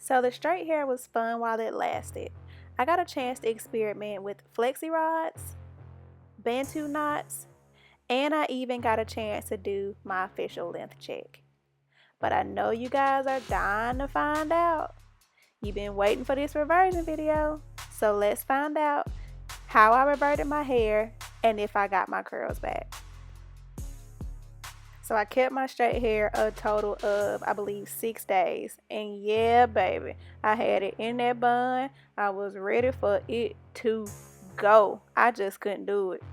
So the straight hair was fun while it lasted. I got a chance to experiment with flexi rods, bantu knots, and I even got a chance to do my official length check. But I know you guys are dying to find out. You've been waiting for this reversion video, so let's find out how I reverted my hair and if I got my curls back. So I kept my straight hair a total of, I believe, 6 days. And yeah, baby, I had it in that bun. I was ready for it to go. I just couldn't do it.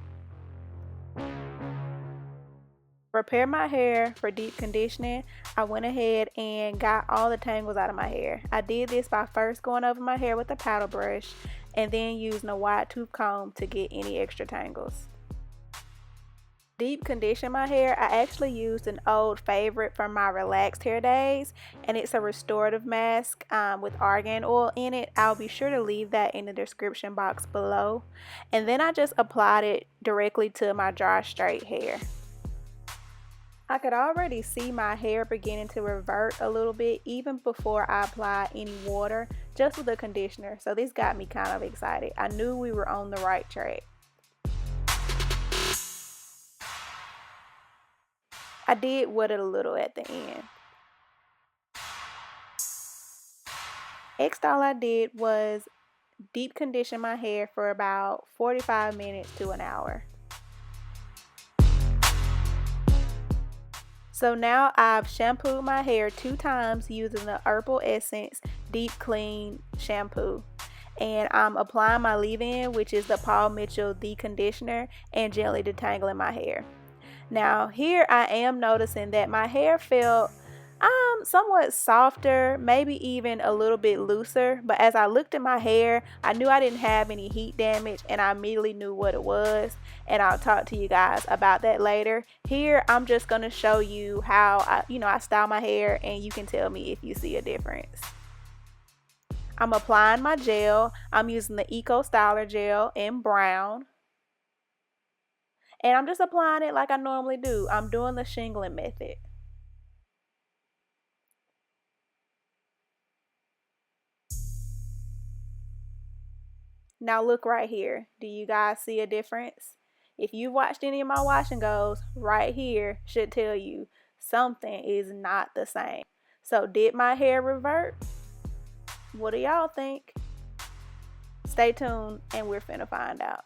Prepare my hair for deep conditioning. I went ahead and got all the tangles out of my hair. I did this by first going over my hair with a paddle brush and then using a wide tooth comb to get any extra tangles. Deep condition my hair, I actually used an old favorite from my relaxed hair days, and it's a restorative mask with argan oil in it. I'll be sure to leave that in the description box below. And then I just applied it directly to my dry straight hair. I could already see my hair beginning to revert a little bit even before I applied any water, just with the conditioner. So this got me kind of excited. I knew we were on the right track. I did wet it a little at the end. Next, all I did was deep condition my hair for about 45 minutes to an hour. So now I've shampooed my hair 2 times using the Herbal Essence Deep Clean Shampoo. And I'm applying my leave-in, which is the Paul Mitchell Deconditioner, and gently detangling my hair. Now here I am noticing that my hair felt somewhat softer, maybe even a little bit looser, but as I looked at my hair, I knew I didn't have any heat damage and I immediately knew what it was, and I'll talk to you guys about that later. Here I'm just going to show you how I style my hair, and you can tell me if you see a difference. I'm applying my gel. I'm using the EcoStyler gel in brown. And I'm just applying it like I normally do. I'm doing the shingling method. Now look right here. Do you guys see a difference? If you've watched any of my wash and goes, right here should tell you something is not the same. So did my hair revert? What do y'all think? Stay tuned and we're finna find out.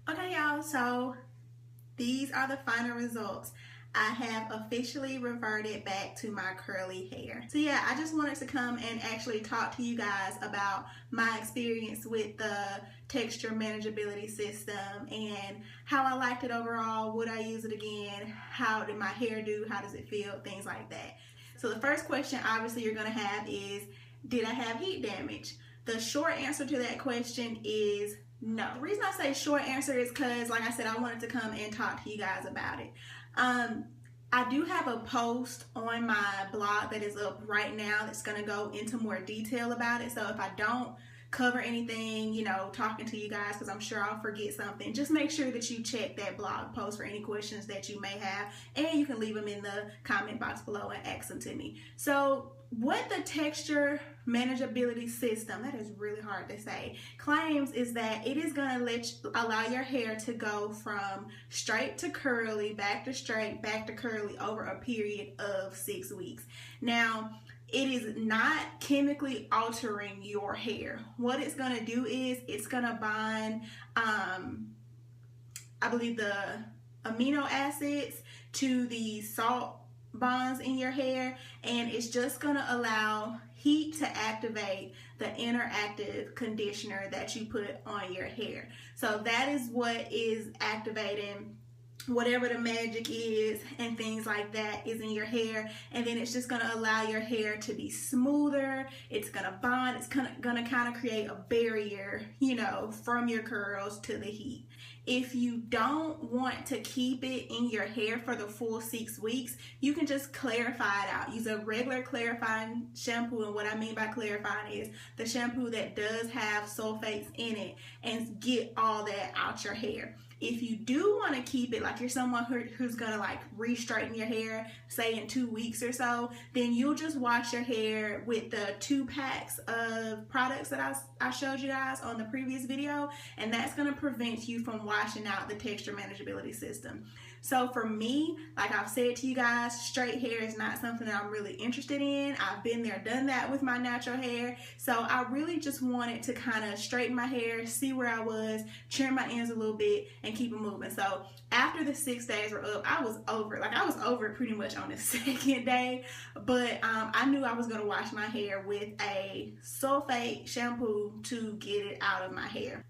Okay, y'all, so these are the final results. I have officially reverted back to my curly hair. So yeah, I just wanted to come and actually talk to you guys about my experience with the texture manageability system and how I liked it overall. Would I use it again? How did my hair do? How does it feel? Things like that. So the first question obviously you're gonna have is, did I have heat damage? The short answer to that question is no. The reason I say short answer is because, like I said, I wanted to come and talk to you guys about it. I do have a post on my blog that is up right now that's going to go into more detail about it. So if I don't cover anything, talking to you guys, because I'm sure I'll forget something, just make sure that you check that blog post for any questions that you may have, and you can leave them in the comment box below and ask them to me. So what the texture manageability system, that is really hard to say, claims is that it is going to allow your hair to go from straight to curly, back to straight, back to curly over a period of 6 weeks. Now, it is not chemically altering your hair. What it's going to do is it's going to bind, I believe, the amino acids to the salt bonds in your hair, and it's just going to allow heat to activate the interactive conditioner that you put on your hair. So that is what is activating whatever the magic is and things like that is in your hair, and then it's just going to allow your hair to be smoother. It's going to bond. It's going to kind of create a barrier, from your curls to the heat. If you don't want to keep it in your hair for the full 6 weeks, you can just clarify it out. Use a regular clarifying shampoo, and what I mean by clarifying is the shampoo that does have sulfates in it, and get all that out your hair. If you do want to keep it, like you're someone who's gonna like re-straighten your hair, say in 2 weeks or so, then you'll just wash your hair with the 2 packs of products that I showed you guys on the previous video, and that's gonna prevent you from washing out the texture manageability system. So for me, like I've said to you guys, straight hair is not something that I'm really interested in. I've been there, done that with my natural hair. So I really just wanted to kind of straighten my hair, see where I was, trim my ends a little bit, and keep it moving. So after the 6 days were up, I was over it. Like I was over it pretty much on the 2nd day. But I knew I was going to wash my hair with a sulfate shampoo to get it out of my hair.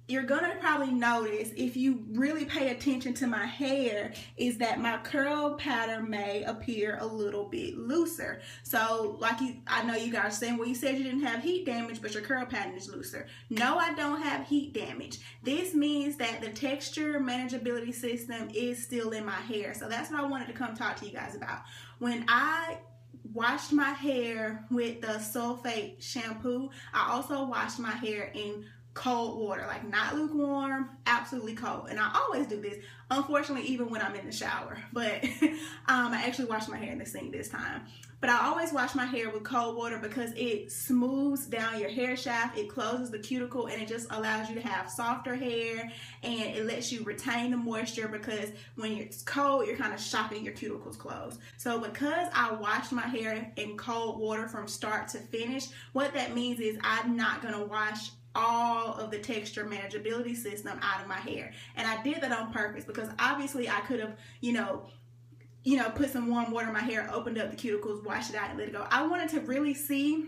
You're gonna probably notice, if you really pay attention to my hair, is that my curl pattern may appear a little bit looser. So like I know you guys are saying, well, you said you didn't have heat damage, but your curl pattern is looser. No, I don't have heat damage. This means that the texture manageability system is still in my hair. So that's what I wanted to come talk to you guys about. When I washed my hair with the sulfate shampoo, I also washed my hair in cold water, like not lukewarm, absolutely cold. And I always do this, unfortunately, even when I'm in the shower. But I actually washed my hair in the sink this time. But I always wash my hair with cold water because it smooths down your hair shaft, it closes the cuticle, and it just allows you to have softer hair, and it lets you retain the moisture, because when it's cold, you're kind of shopping your cuticles closed. So because I washed my hair in cold water from start to finish, what that means is I'm not going to wash all of the texture manageability system out of my hair. And I did that on purpose, because obviously I could have, put some warm water in my hair, opened up the cuticles, washed it out, and let it go. I wanted to really see,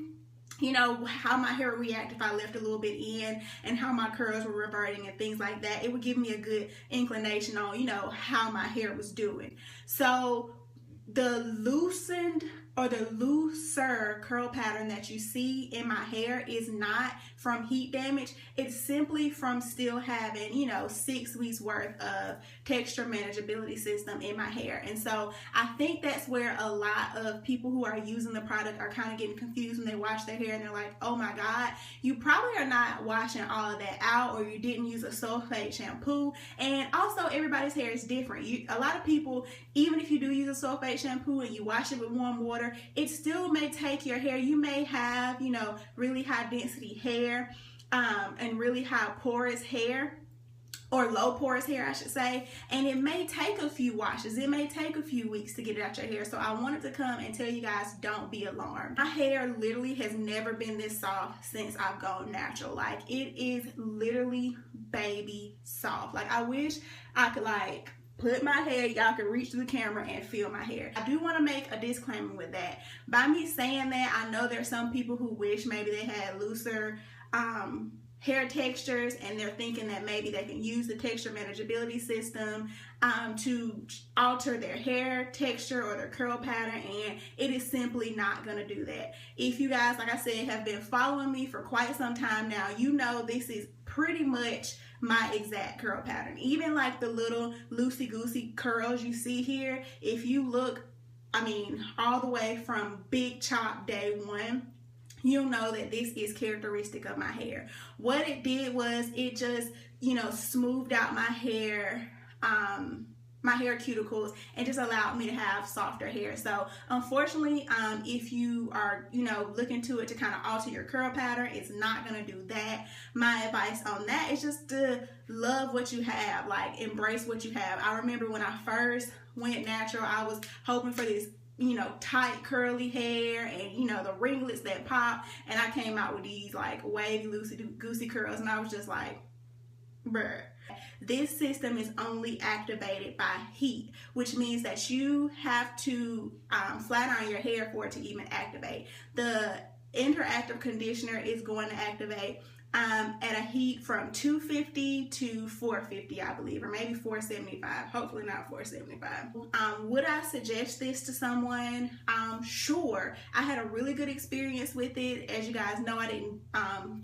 how my hair would react if I left a little bit in, and how my curls were reverting and things like that. It would give me a good inclination on, how my hair was doing. So the loosened or the looser curl pattern that you see in my hair is not from heat damage. It's simply from still having, 6 weeks worth of texture manageability system in my hair. And so I think that's where a lot of people who are using the product are kind of getting confused when they wash their hair, and they're like, oh my God, you probably are not washing all of that out, or you didn't use a sulfate shampoo. And also, everybody's hair is different. A lot of people, even if you do use a sulfate shampoo and you wash it with warm water, it still may take your hair. You may have, really high density hair and really high porous hair, or low porous hair, I should say, and it may take a few washes. It may take a few weeks to get it out your hair. So I wanted to come and tell you guys, don't be alarmed. My hair literally has never been this soft since I've gone natural. Like, it is literally baby soft. Like, I wish I could put my hair, y'all can reach to the camera and feel my hair. I do want to make a disclaimer with that. By me saying that, I know there's some people who wish maybe they had looser hair textures, and they're thinking that maybe they can use the texture manageability system to alter their hair texture or their curl pattern, and it is simply not going to do that. If you guys, like I said, have been following me for quite some time now, you know this is pretty much my exact curl pattern. Even like the little loosey-goosey curls you see here, if you look, all the way from big chop day one, you'll know that this is characteristic of my hair. What it did was it just, smoothed out my hair, my hair cuticles, and just allowed me to have softer hair. So unfortunately, if you are, looking to it to kind of alter your curl pattern, it's not going to do that. My advice on that is just to love what you have, like embrace what you have. I remember when I first went natural, I was hoping for this tight curly hair and the ringlets that pop, and I came out with these like wavy loosey-goosey curls, and I was just like, bruh. This system is only activated by heat, which means that you have to flat iron your hair for it to even activate. The interactive conditioner is going to activate at a heat from 250 to 450, I believe, or maybe 475. Hopefully not 475. Would I suggest this to someone? Sure. I had a really good experience with it. As you guys know, I didn't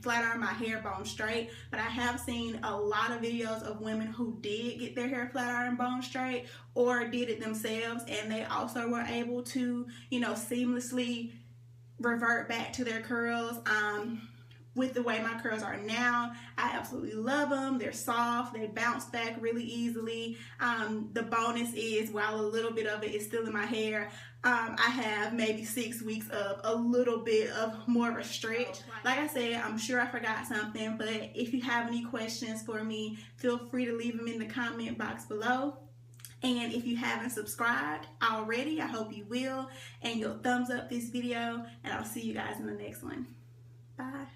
flat iron my hair bone straight, but I have seen a lot of videos of women who did get their hair flat iron bone straight or did it themselves, and they also were able to, seamlessly revert back to their curls. with the way my curls are now. I absolutely love them. They're soft, they bounce back really easily. The bonus is, while a little bit of it is still in my hair, I have maybe 6 weeks of a little bit of more of a stretch. Like I said, I'm sure I forgot something, but if you have any questions for me, feel free to leave them in the comment box below. And if you haven't subscribed already, I hope you will, and you'll thumbs up this video, and I'll see you guys in the next one. Bye.